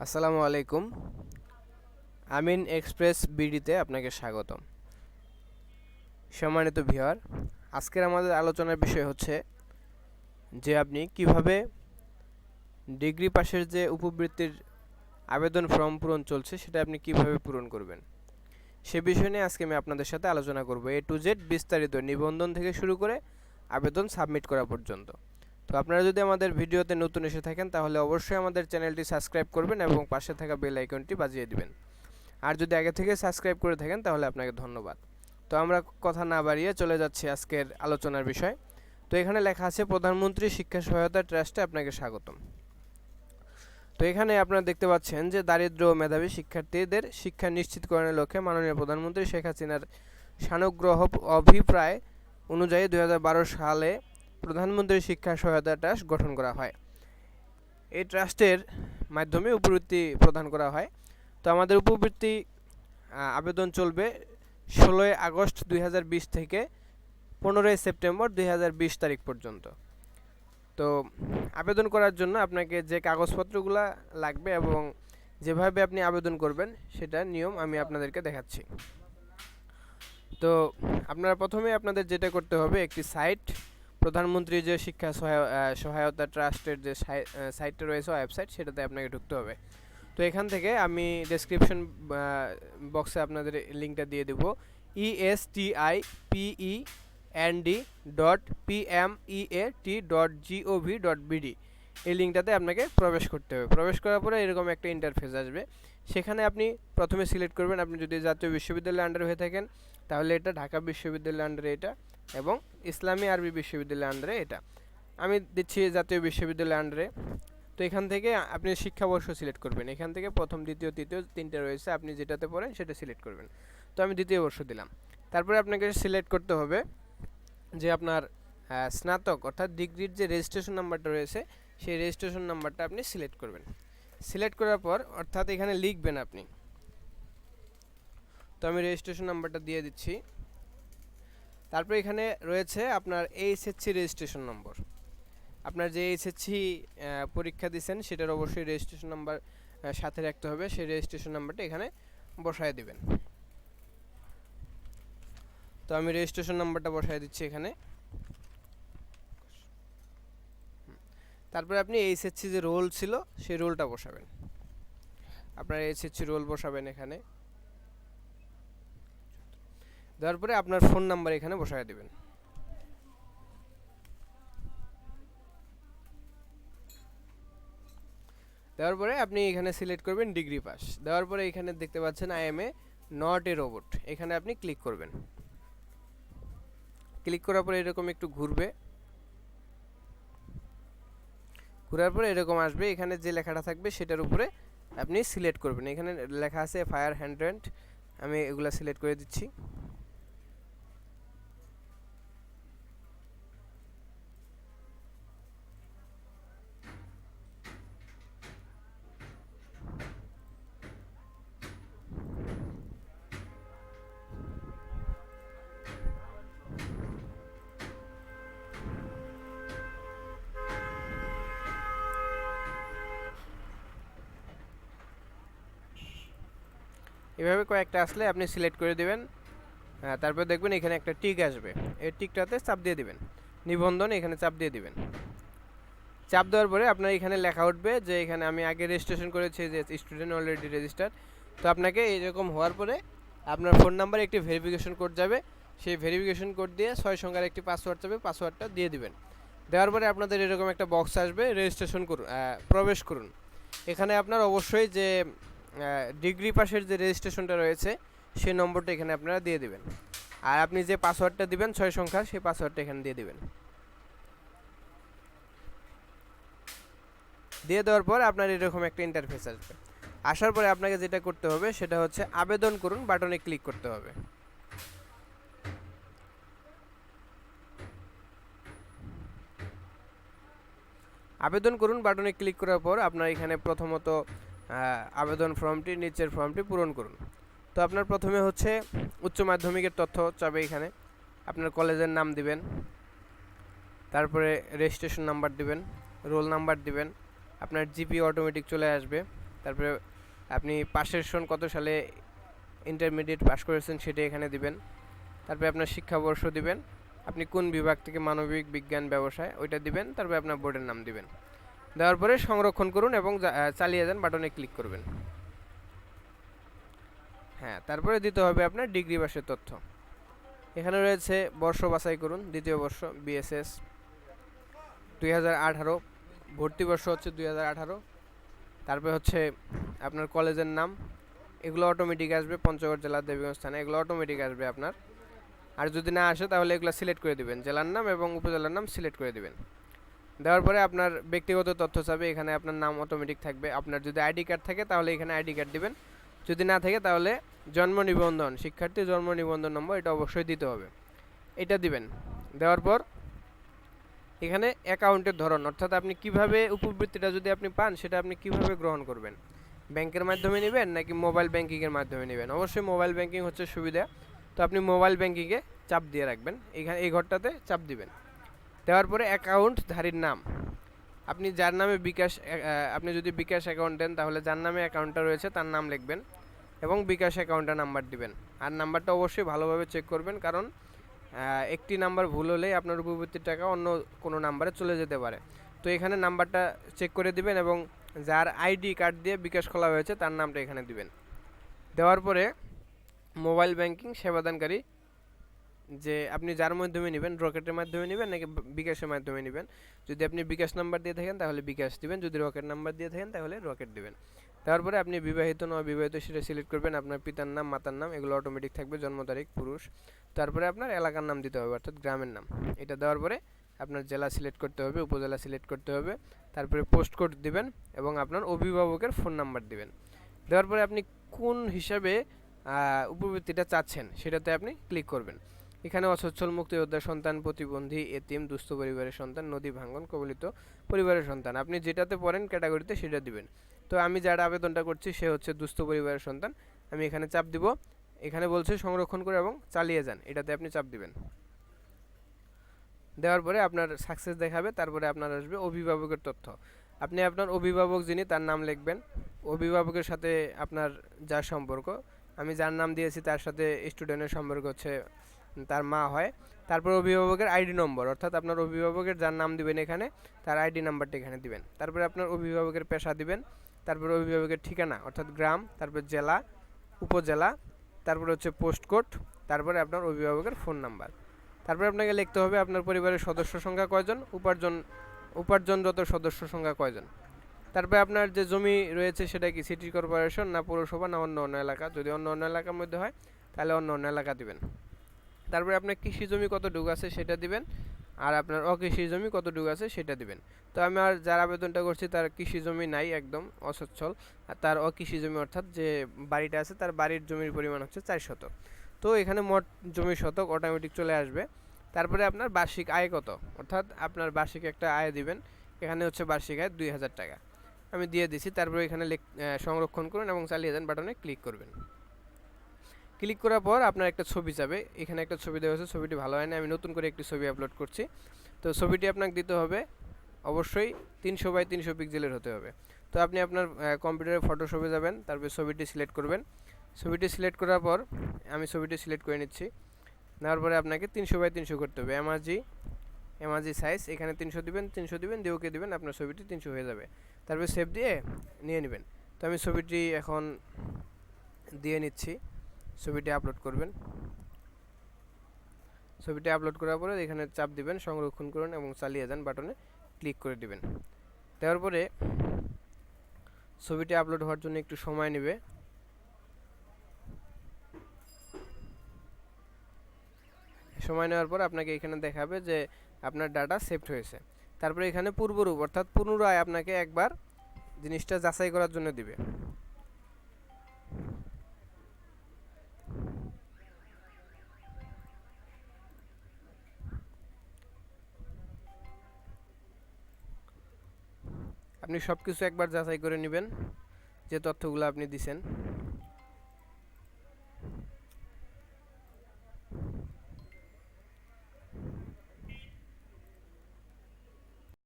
আসসালামু আলাইকুম। আমিন এক্সপ্রেস বিডিতে আপনাকে স্বাগতম। সম্মানিত ভিউয়ার, আজকের আমাদের আলোচনার বিষয় হচ্ছে যে আপনি কিভাবে ডিগ্রি পাশের যে উপবৃত্তির আবেদন ফর্ম পূরণ চলছে সেটা আপনি কিভাবে পূরণ করবেন সে বিষয় নিয়ে আজকে আমি আপনাদের সাথে আলোচনা করব। A to Z বিস্তারিত নিবন্ধন থেকে শুরু করে আবেদন সাবমিট করা পর্যন্ত। তো আপনারা যদি আমাদের ভিডিওতে নতুন এসে থাকেন তাহলে অবশ্যই আমাদের চ্যানেলটি সাবস্ক্রাইব করবেন এবং পাশে থাকা বেল আইকনটি বাজিয়ে দিবেন। আর যদি আগে থেকে সাবস্ক্রাইব করে থাকেন তাহলে আপনাকে ধন্যবাদ। তো আমরা কথা না বাড়িয়ে চলে যাচ্ছি আজকের আলোচনার বিষয়। তো এখানে লেখা আছে প্রধানমন্ত্রী শিক্ষা সহায়তা ট্রাস্টে আপনাকে স্বাগতম। তো এখানে আপনারা দেখতে পাচ্ছেন যে দারিদ্র ও মেধাবী শিক্ষার্থীদের শিক্ষা নিশ্চিতকরণের লক্ষ্যে মাননীয় প্রধানমন্ত্রী শেখ হাসিনার সানুগ্রহ অভিপ্রায় অনুযায়ী 2012 সালে প্রধানমন্ত্রী শিক্ষা সহায়তা ট্রাস্ট গঠন করা হয়। এই ট্রাস্টের মাধ্যমে উপবৃত্তি প্রদান করা হয়। তো আমাদের উপবৃত্তি আবেদন চলবে 16 আগস্ট 2020 থেকে 15 সেপ্টেম্বর 2020 তারিখ পর্যন্ত। তো আবেদন করার জন্য আপনাকে যে কাগজপত্রগুলো লাগবে এবং যেভাবে আপনি আবেদন করবেন সেটা নিয়ম আমি আপনাদেরকে দেখাচ্ছি। তো আপনারা প্রথমে আপনাদের যেটা করতে হবে, একটি সাইট, প্রধানমন্ত্রী যে শিক্ষা সহায়তা ট্রাস্টের যে সাইটটা রয়েছে ওয়েবসাইট, সেটাতে আপনাকে ঢুকতে হবে। তো এখান থেকে আমি ডেসক্রিপশন বক্সে আপনাদের লিঙ্কটা দিয়ে দেবো, estipend.pmeat.gov.bd। এই লিঙ্কটাতে আপনাকে প্রবেশ করতে হবে। প্রবেশ করার পরে এরকম একটা ইন্টারফেস আসবে। সেখানে আপনি প্রথমে সিলেক্ট করবেন, আপনি যদি জাতীয় বিশ্ববিদ্যালয়ের আন্ডারে হয়ে থাকেন তাহলে এটা, ঢাকা বিশ্ববিদ্যালয়ের আন্ডারে এটা, এবং ইসলামী আরবি বিশ্ববিদ্যালয়ের আন্ডারে এটা। আমি দিচ্ছি জাতীয় বিশ্ববিদ্যালয়ের আন্ডারে। তো এখান থেকে আপনি শিক্ষাবর্ষ সিলেক্ট করবেন। এখান থেকে প্রথম, দ্বিতীয়, তৃতীয় তিনটে রয়েছে, আপনি যেটাতে পড়েন সেটা সিলেক্ট করবেন। তো আমি দ্বিতীয় বর্ষ দিলাম। তারপরে আপনাকে সিলেক্ট করতে হবে যে আপনার স্নাতক অর্থাৎ ডিগ্রির যে রেজিস্ট্রেশন নাম্বারটা রয়েছে সেই রেজিস্ট্রেশন নাম্বারটা আপনি সিলেক্ট করবেন। সিলেক্ট করার পর অর্থাৎ এখানে লিখবেন আপনি। তো আমি রেজিস্ট্রেশন নাম্বারটা দিয়ে দিচ্ছি। তারপর এখানে রয়েছে আপনার এইচএসসি রেজিস্ট্রেশন নম্বর। আপনার যে এইচএসসি পরীক্ষা দিয়েছেন সেটার অবশ্যই রেজিস্ট্রেশন নাম্বার সাথে রাখতে হবে। সেই রেজিস্ট্রেশন নাম্বারটা এখানে বসায় দিবেন। তো আমি রেজিস্ট্রেশন নাম্বারটা বসায় দিচ্ছি এখানে। তারপরে আপনি এইচএসসি যে রোল ছিল সেই রোলটা বসাবেন। আপনার এইচএসসি রোল বসাবেন এখানে। দেওয়ার পরে আপনার ফোন নাম্বার এখানে বসায় দিবেন। দেওয়ার পরে আপনি এখানে সিলেক্ট করবেন ডিগ্রি পাস। দেওয়ার পরে এখানে দেখতে পাচ্ছেন I M A not a robot, এখানে আপনি ক্লিক করবেন। ক্লিক করার পরে এরকম একটু ঘুরবে, ঘোরার পরে এরকম আসবে। এখানে যে লেখাটা থাকবে সেটার উপরে আপনি সিলেক্ট করবেন। এখানে লেখা আছে ফায়ার হাইড্রেন্ট, আমি এগুলা সিলেক্ট করে দিচ্ছি। এভাবে কয়েকটা আসলে আপনি সিলেক্ট করে দিবেন। তারপর দেখবেন এখানে একটা টিক আসবে, এই টিকটাতে চাপ দিয়ে দিবেন। নিবন্ধন এখানে চাপ দিয়ে দিবেন। চাপ দেওয়ার পরে আপনার এখানে লেখা উঠবে যে এখানে আমি আগে রেজিস্ট্রেশন করেছি যে স্টুডেন্ট অলরেডি রেজিস্টার্ড। তো আপনাকে এরকম হওয়ার পরে আপনার ফোন নাম্বারে একটি ভেরিফিকেশন কোড যাবে। সেই ভেরিফিকেশন কোড দিয়ে 6 সংখ্যার একটি পাসওয়ার্ড যাবে, পাসওয়ার্ডটা দিয়ে দিবেন। দেওয়ার পরে আপনাদের এরকম একটা বক্স আসবে, রেজিস্ট্রেশন করুন, প্রবেশ করুন। এখানে আপনার অবশ্যই যে ডিগ্রি পাশের যে রেজিস্ট্রেশনটা রয়েছে সেই নম্বরটা এখানে আপনারা দিয়ে দিবেন। আর আপনি যে পাসওয়ার্ডটা দিবেন 6 সংখ্যার, সেই পাসওয়ার্ডটা এখানে দিয়ে দিবেন। দিয়ে দেওয়ার পর আপনার এরকম একটা ইন্টারফেস আসবে। আসার পরে আপনাকে যেটা করতে হবে সেটা হচ্ছে আবেদন করুন বাটনে ক্লিক করতে হবে। আবেদন করুন বাটনে ক্লিক করার পর আপনার এখানে প্রথমত আবেদন ফর্মটি, নিচের ফর্মটি পূরণ করুন। তো আপনার প্রথমে হচ্ছে উচ্চ মাধ্যমিকের তথ্য চাবে, এখানে আপনার কলেজের নাম দিবেন, তারপরে রেজিস্ট্রেশন নাম্বার দিবেন, রোল নাম্বার দিবেন, আপনার জিপি অটোমেটিক চলে আসবে। তারপরে আপনি পাশের সন কত সালে ইন্টারমিডিয়েট পাস করেছেন সেটা এখানে দিবেন। তারপরে আপনার শিক্ষাবর্ষ দিবেন, আপনি কোন বিভাগ থেকে, মানবিক, বিজ্ঞান, ব্যবসায়, ওইটা দিবেন। তারপরে আপনার বোর্ডের নাম দিবেন। দেওয়ার পরে সংরক্ষণ করুন এবং চালিয়ে যান বাটনে ক্লিক করবেন। হ্যাঁ, তারপরে দিতে হবে আপনার ডিগ্রি পাসের তথ্য। এখানে রয়েছে বর্ষ বাছাই করুন, দ্বিতীয় বর্ষ বিএসএস 2018, ভর্তি বর্ষ হচ্ছে 2018। তারপরে হচ্ছে আপনার কলেজের নাম, এগুলো অটোমেটিক আসবে। পঞ্চগড় জেলা, দেবীগঞ্জ থানা, এগুলো অটোমেটিক আসবে আপনার। আর যদি না আসে তাহলে এগুলো সিলেক্ট করে দিবেন, জেলার নাম এবং উপজেলার নাম সিলেক্ট করে দিবেন। দেওয়ার পরে আপনার ব্যক্তিগত তথ্য চাবে, এখানে আপনার নাম অটোমেটিক থাকবে। আপনার যদি আইডি কার্ড থাকে তাহলে এখানে আইডি কার্ড দিবেন, যদি না থাকে তাহলে জন্ম নিবন্ধন, শিক্ষার্থী জন্ম নিবন্ধন নম্বর, এটা অবশ্যই দিতে হবে, এটা দিবেন। দেওয়ার পর এখানে অ্যাকাউন্টের ধরন, অর্থাৎ আপনি কিভাবে উপবৃত্তিটা যদি আপনি পান সেটা আপনি কিভাবে গ্রহণ করবেন, ব্যাংকের মাধ্যমে নেবেন নাকি মোবাইল ব্যাংকিংয়ের মাধ্যমে নেবেন। অবশ্যই মোবাইল ব্যাংকিং হচ্ছে সুবিধা, তো আপনি মোবাইল ব্যাংকিংয়ে চাপ দিয়ে রাখবেন, এখানে এই ঘরটাতে চাপ দিবেন। দেওয়ার পরে অ্যাকাউন্টধারীর নাম, আপনি যার নামে বিকাশ, আপনি যদি বিকাশ অ্যাকাউন্ট দেন তাহলে যার নামে অ্যাকাউন্টটা রয়েছে তার নাম লিখবেন এবং বিকাশ অ্যাকাউন্টের নাম্বার দিবেন। আর নাম্বারটা অবশ্যই ভালোভাবে চেক করবেন, কারণ একটি নাম্বার ভুল হলেই আপনার উপবৃত্তির টাকা অন্য কোনো নাম্বারে চলে যেতে পারে। তো এখানে নাম্বারটা চেক করে দিবেন এবং যার আইডি কার্ড দিয়ে বিকাশ খোলা হয়েছে তার নামটা এখানে দিবেন। দেওয়ার পরে মোবাইল ব্যাংকিং সেবাদানকারী, যে আপনি যার মাধ্যমে নেবেন, রকেটের মাধ্যমে নেবেন নাকি বিকাশের মাধ্যমে নেবেন। যদি আপনি বিকাশ নাম্বার দিয়ে থাকেন তাহলে বিকাশ দিবেন, যদি রকেট নাম্বার দিয়ে থাকেন তাহলে রকেট দিবেন। তারপরে আপনি বিবাহিত না অবিবাহিত সেটা সিলেক্ট করবেন, আপনার পিতার নাম, মাতার নাম, এগুলো অটোমেটিক থাকবে, জন্ম তারিখ, পুরুষ। তারপরে আপনার এলাকার নাম দিতে হবে, অর্থাৎ গ্রামের নাম। এটা দেওয়ার পরে আপনার জেলা সিলেক্ট করতে হবে, উপজেলা সিলেক্ট করতে হবে। তারপরে পোস্ট কোড দিবেন এবং আপনার অভিভাবকের ফোন নাম্বার দিবেন। দেওয়ার পরে আপনি কোন হিসাবে উপবৃত্তিটা চাচ্ছেন সেটাতে আপনি ক্লিক করবেন। এখানে অসচ্ছল, মুক্তিযোদ্ধার সন্তান, প্রতিবন্ধী, এতিম, দুস্থ পরিবারের সন্তান, নদী ভাঙ্গন কবলিত পরিবারের সন্তান, আপনি যেটাতে পড়েন ক্যাটাগরিতে সেটা দিবেন। তো আমি যার আবেদনটা করছি সে হচ্ছে দুস্থ পরিবারের সন্তান, আমি এখানে চাপ দিব। এখানে বলছে সংরক্ষণ করে এবং চালিয়ে যান, এটাতে আপনি চাপ দিবেন। দেওয়ার পরে আপনার সাকসেস দেখাবে। তারপরে আপনার আসবে অভিভাবকের তথ্য, আপনি আপনার অভিভাবক যিনি তার নাম লিখবেন। অভিভাবকের সাথে আপনার যার সম্পর্ক, আমি যার নাম দিয়েছি তার সাথে স্টুডেন্টের সম্পর্ক হচ্ছে তার মা হয়। তারপর অভিভাবকের আইডি নম্বর, অর্থাৎ আপনার অভিভাবকের যার নাম দিবেন এখানে তার আইডি নাম্বারটা এখানে দিবেন। তারপরে আপনার অভিভাবকের পেশা দিবেন। তারপরে অভিভাবকের ঠিকানা, অর্থাৎ গ্রাম, তারপর জেলা, উপজেলা, তারপরে হচ্ছে পোস্ট কোড, তারপরে আপনার অভিভাবকের ফোন নাম্বার। তারপরে আপনাকে লিখতে হবে আপনার পরিবারের সদস্য সংখ্যা কয়জন, উপার্জনরত সদস্য সংখ্যা কয়জন। তারপরে আপনার যে জমি রয়েছে সেটা কি সিটি কর্পোরেশন না পৌরসভা না অন্য অন্য এলাকা, যদি অন্য অন্য এলাকার মধ্যে হয় তাহলে অন্য অন্য এলাকা দিবেন। তারপরে আপনার কৃষি জমি কতটুকু আছে সেটা দিবেন, আর আপনার অকৃষি জমি কতটুকু আছে সেটা দিবেন। তো আমি আর যার আবেদনটা করছি তার কৃষি জমি নাই, একদম অসচ্ছল, আর তার অকৃষি জমি অর্থাৎ যে বাড়িটা আছে তার বাড়ির জমির পরিমাণ হচ্ছে 4 শতক। তো এখানে মোট জমি শতক অটোমেটিক চলে আসবে। তারপরে আপনার বার্ষিক আয় কত, অর্থাৎ আপনার বার্ষিক একটা আয় দিবেন, এখানে হচ্ছে বার্ষিক আয় 2000 টাকা, আমি দিয়ে দিছি। তারপরে এখানে সংরক্ষণ করুন এবং চালিয়ে যান বাটনে ক্লিক করবেন। ক্লিক করার পর আপনার একটা ছবি যাবে, এখানে একটা ছবি দেওয়া আছে, ছবিটি ভালো হয় না, আমি নতুন করে একটি ছবি আপলোড করছি। তো ছবিটি আপনাকে দিতে হবে অবশ্যই 300 বাই 300 পিক্সেলের হতে হবে। তো আপনি আপনার কম্পিউটারে ফটোশপে যাবেন, তারপর ছবিটি সিলেক্ট করবেন। ছবিটি সিলেক্ট করার পর আমি ছবিটি সিলেক্ট করে নিচ্ছি। নেওয়ার পরে আপনাকে 300 বাই 300 করতে হবে, এমআরজি সাইজ, এখানে 300 দিবেন, 300 দিবেন, দিয়ে ওকে দিবেন, আপনার ছবিটি 300 হয়ে যাবে। তারপর সেভ দিয়ে নিয়ে নেবেন। তো আমি ছবিটি এখন দিয়ে নিচ্ছি, ছবিটি আপলোড করবেন। ছবিটি আপলোড করার পরে এখানে চাপ দিবেন সংরক্ষণ করুন এবং চালিয়ে যান বাটনে ক্লিক করে দিবেন। দেওয়ার পরে ছবিটি আপলোড হওয়ার জন্য একটু সময় নেবে। সময় নেওয়ার পর আপনাকে এখানে দেখাবে যে আপনার ডাটা সেভড হয়েছে। তারপরে এখানে পূর্বরূপ, অর্থাৎ পুনরায় আপনাকে একবার জিনিসটা যাচাই করার জন্য দিবে। আপনি সব কিছু একবার যাচাই করে নেবেন যে তথ্যগুলো আপনি দিছেন।